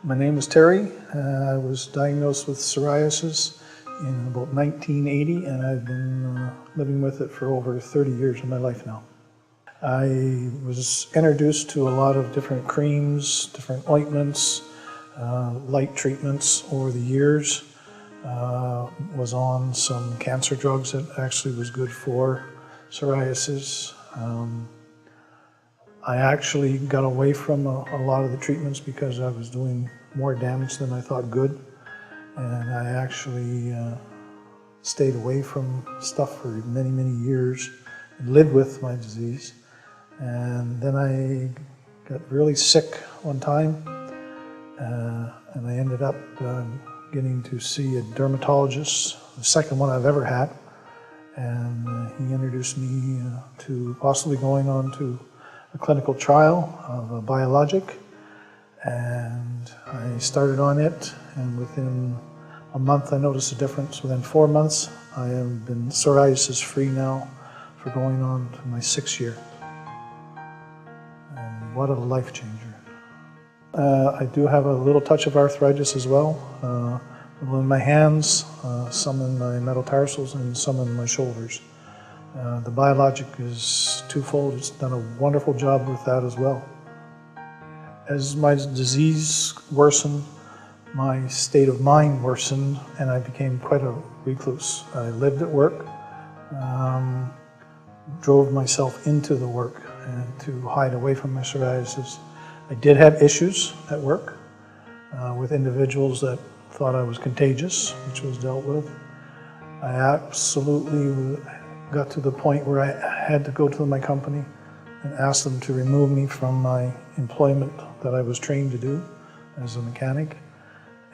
My name is Terry. I was diagnosed with psoriasis in about 1980, and I've been living with it for over 30 years of my life now. I was introduced to a lot of different creams, different ointments, light treatments over the years. Was on some cancer drugs that actually was good for psoriasis. I actually got away from a lot of the treatments because I was doing more damage than I thought good. And I actually stayed away from stuff for many, many years and lived with my disease. And then I got really sick one time, and I ended up getting to see a dermatologist, the second one I've ever had. And he introduced me to possibly going on to a clinical trial of a biologic, and I started on it, and within a month I noticed a difference. Within 4 months I have been psoriasis free now for going on to my 6th year. And what a life changer. I do have a little touch of arthritis as well, in my hands, some in my metatarsals and some in my shoulders. The biologic is twofold. It's done a wonderful job with that as well. As my disease worsened, my state of mind worsened, and I became quite a recluse. I lived at work, drove myself into the work and to hide away from my psoriasis. I did have issues at work with individuals that thought I was contagious, which was dealt with. I absolutely got to the point where I had to go to my company and ask them to remove me from my employment that I was trained to do as a mechanic.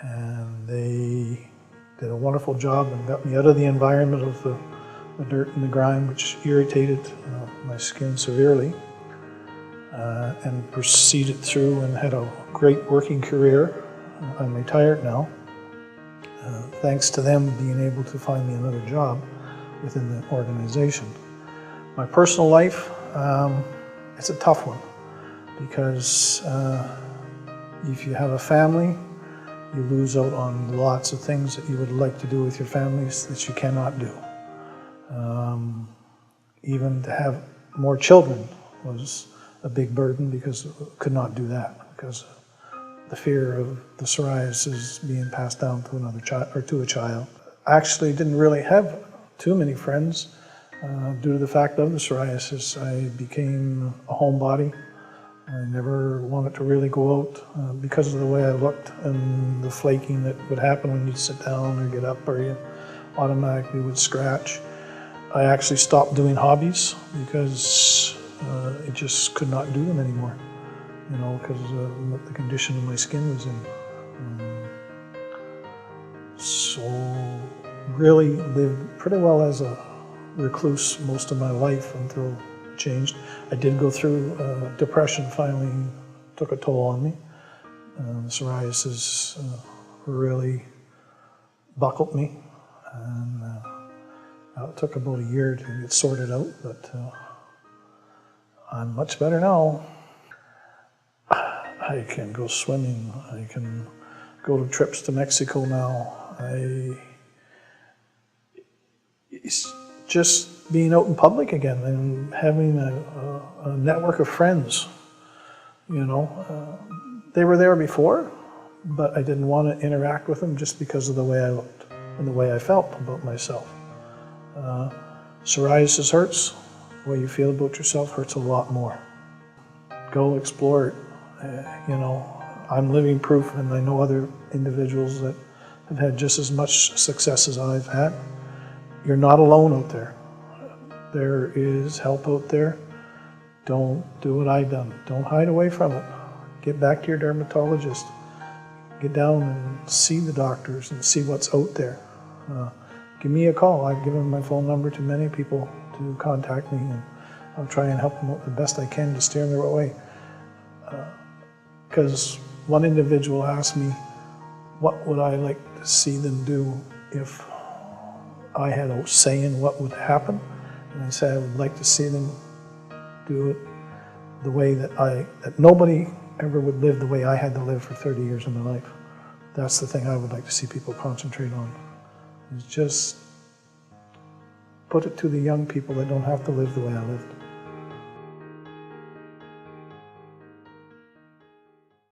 And they did a wonderful job and got me out of the environment of the dirt and the grime, which irritated my skin severely, and proceeded through and had a great working career. I'm retired now, thanks to them being able to find me another job within the organization. My personal life, it's a tough one, because if you have a family, you lose out on lots of things that you would like to do with your families that you cannot do. Even to have more children was a big burden, because I could not do that because of the fear of the psoriasis being passed down to another child or to a child. I actually didn't really have too many friends due to the fact of the psoriasis. I became a homebody. I never wanted to really go out because of the way I looked and the flaking that would happen when you'd sit down or get up, or you automatically would scratch. I actually stopped doing hobbies because I just could not do them anymore, because of the condition of my skin was in. So really lived pretty well as a recluse most of my life until it changed. I did go through depression. Finally took a toll on me. The psoriasis really buckled me, and it took about a year to get sorted out, but I'm much better now. I can go swimming. I can go to trips to Mexico now. It's just being out in public again and having a network of friends. They were there before, but I didn't want to interact with them just because of the way I looked and the way I felt about myself. Psoriasis hurts. The way you feel about yourself hurts a lot more. Go explore it. I'm living proof, and I know other individuals that have had just as much success as I've had. You're not alone out there. There is help out there. Don't do what I've done. Don't hide away from it. Get back to your dermatologist. Get down and see the doctors and see what's out there. Give me a call. I've given my phone number to many people to contact me, and I'll try and help them out the best I can to steer them the right way. Because one individual asked me, what would I like to see them do if I had a say in what would happen? And I said I would like to see them do it the way that nobody ever would live the way I had to live for 30 years of my life. That's the thing I would like to see people concentrate on, is just put it to the young people that don't have to live the way I lived.